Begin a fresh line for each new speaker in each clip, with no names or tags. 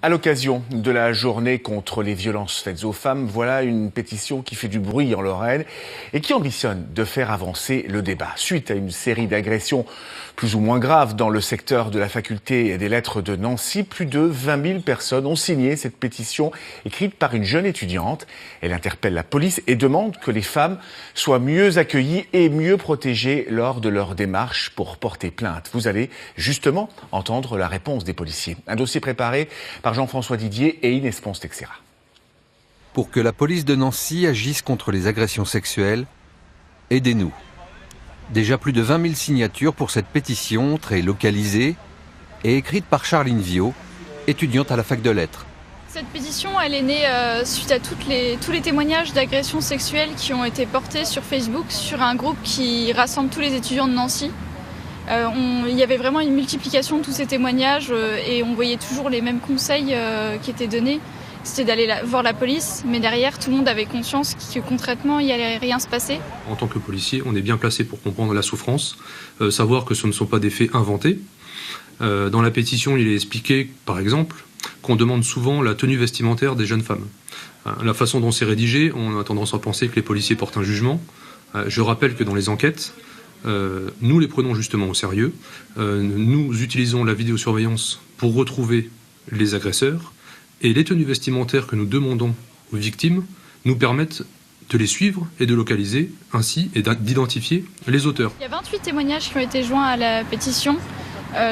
À l'occasion de la journée contre les violences faites aux femmes, voilà une pétition qui fait du bruit en Lorraine et qui ambitionne de faire avancer le débat. Suite à une série d'agressions plus ou moins graves dans le secteur de la faculté des lettres de Nancy, plus de 20 000 personnes ont signé cette pétition écrite par une jeune étudiante. Elle interpelle la police et demande que les femmes soient mieux accueillies et mieux protégées lors de leur démarche pour porter plainte. Vous allez justement entendre la réponse des policiers. Un dossier préparé par Jean-François Didier et Inès Ponce-Texera.
Pour que la police de Nancy agisse contre les agressions sexuelles, aidez-nous. Déjà plus de 20 000 signatures pour cette pétition très localisée et écrite par Charline Viau, étudiante à la fac de lettres.
Cette pétition, elle est née suite à tous les témoignages d'agressions sexuelles qui ont été portés sur Facebook, sur un groupe qui rassemble tous les étudiants de Nancy. Il y avait vraiment une multiplication de tous ces témoignages et on voyait toujours les mêmes conseils qui étaient donnés. C'était d'aller voir la police, mais derrière, tout le monde avait conscience que concrètement, il n'y allait rien se passer.
En tant que policier, on est bien placé pour comprendre la souffrance, savoir que ce ne sont pas des faits inventés. Dans la pétition, il est expliqué, par exemple, qu'on demande souvent la tenue vestimentaire des jeunes femmes. La façon dont c'est rédigé, on a tendance à penser que les policiers portent un jugement. Je rappelle que dans les enquêtes, nous les prenons justement au sérieux. Nous utilisons la vidéosurveillance pour retrouver les agresseurs. Et les tenues vestimentaires que nous demandons aux victimes nous permettent de les suivre et de localiser ainsi et d'identifier les auteurs.
Il y a 28 témoignages qui ont été joints à la pétition.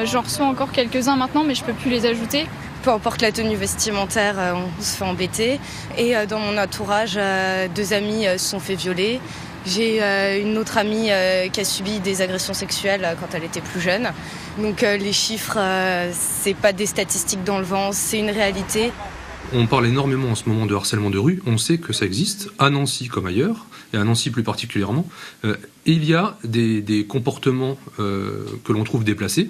J'en reçois encore quelques-uns maintenant, mais je ne peux plus les ajouter.
Peu importe la tenue vestimentaire, on se fait embêter. Et dans mon entourage, 2 amis se sont fait violer. J'ai une autre amie qui a subi des agressions sexuelles quand elle était plus jeune. Donc les chiffres, c'est pas des statistiques dans le vent, c'est une réalité.
On parle énormément en ce moment de harcèlement de rue. On sait que ça existe, à Nancy comme ailleurs, et à Nancy plus particulièrement. Et il y a des comportements que l'on trouve déplacés,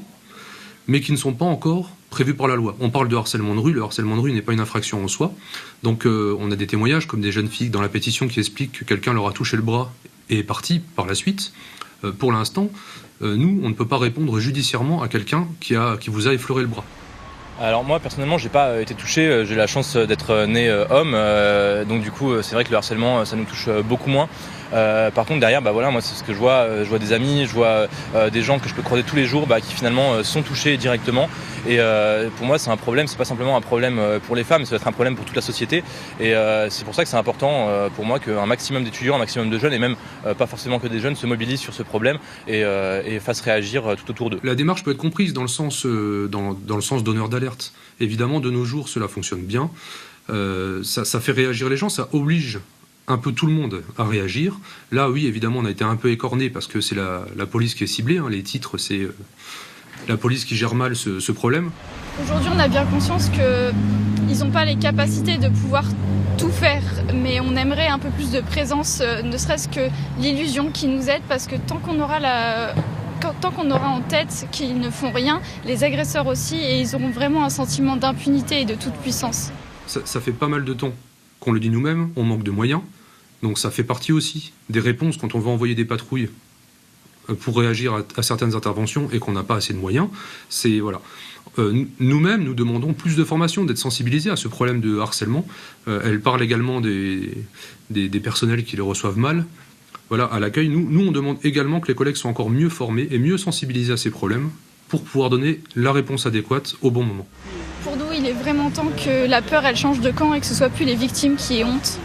mais qui ne sont pas encore prévus par la loi. On parle de harcèlement de rue, le harcèlement de rue n'est pas une infraction en soi. Donc on a des témoignages comme des jeunes filles dans la pétition qui expliquent que quelqu'un leur a touché le bras et est parti par la suite. Pour l'instant, nous, on ne peut pas répondre judiciairement à quelqu'un qui vous a effleuré le bras.
Alors moi personnellement j'ai pas été touché, j'ai la chance d'être né homme, donc du coup c'est vrai que le harcèlement ça nous touche beaucoup moins. Par contre derrière moi c'est ce que je vois des amis, je vois des gens que je peux croiser tous les jours qui finalement sont touchés directement et pour moi c'est un problème, c'est pas simplement un problème pour les femmes, ça va être un problème pour toute la société et c'est pour ça que c'est important pour moi qu'un maximum d'étudiants, un maximum de jeunes et même pas forcément que des jeunes se mobilisent sur ce problème et fassent réagir tout autour d'eux.
La démarche peut être comprise dans le sens donneur d'alerte. Évidemment de nos jours cela fonctionne bien, ça fait réagir les gens, ça oblige un peu tout le monde à réagir. Là, oui, évidemment, on a été un peu écorné parce que c'est la police qui est ciblée. Les titres, c'est la police qui gère mal ce problème.
Aujourd'hui, on a bien conscience qu'ils n'ont pas les capacités de pouvoir tout faire, mais on aimerait un peu plus de présence, ne serait-ce que l'illusion qui nous aide, parce que tant qu'on aura en tête qu'ils ne font rien, les agresseurs aussi, et ils auront vraiment un sentiment d'impunité et de toute puissance.
Ça fait pas mal de temps qu'on le dit nous-mêmes, on manque de moyens. Donc ça fait partie aussi des réponses quand on va envoyer des patrouilles pour réagir à certaines interventions et qu'on n'a pas assez de moyens. C'est voilà. Nous-mêmes, nous demandons plus de formation, d'être sensibilisés à ce problème de harcèlement. Elle parle également des personnels qui le reçoivent mal. Voilà, à l'accueil, nous on demande également que les collègues soient encore mieux formés et mieux sensibilisés à ces problèmes pour pouvoir donner la réponse adéquate au bon moment.
Pour nous, il est vraiment temps que la peur elle change de camp et que ce soit plus les victimes qui aient honte.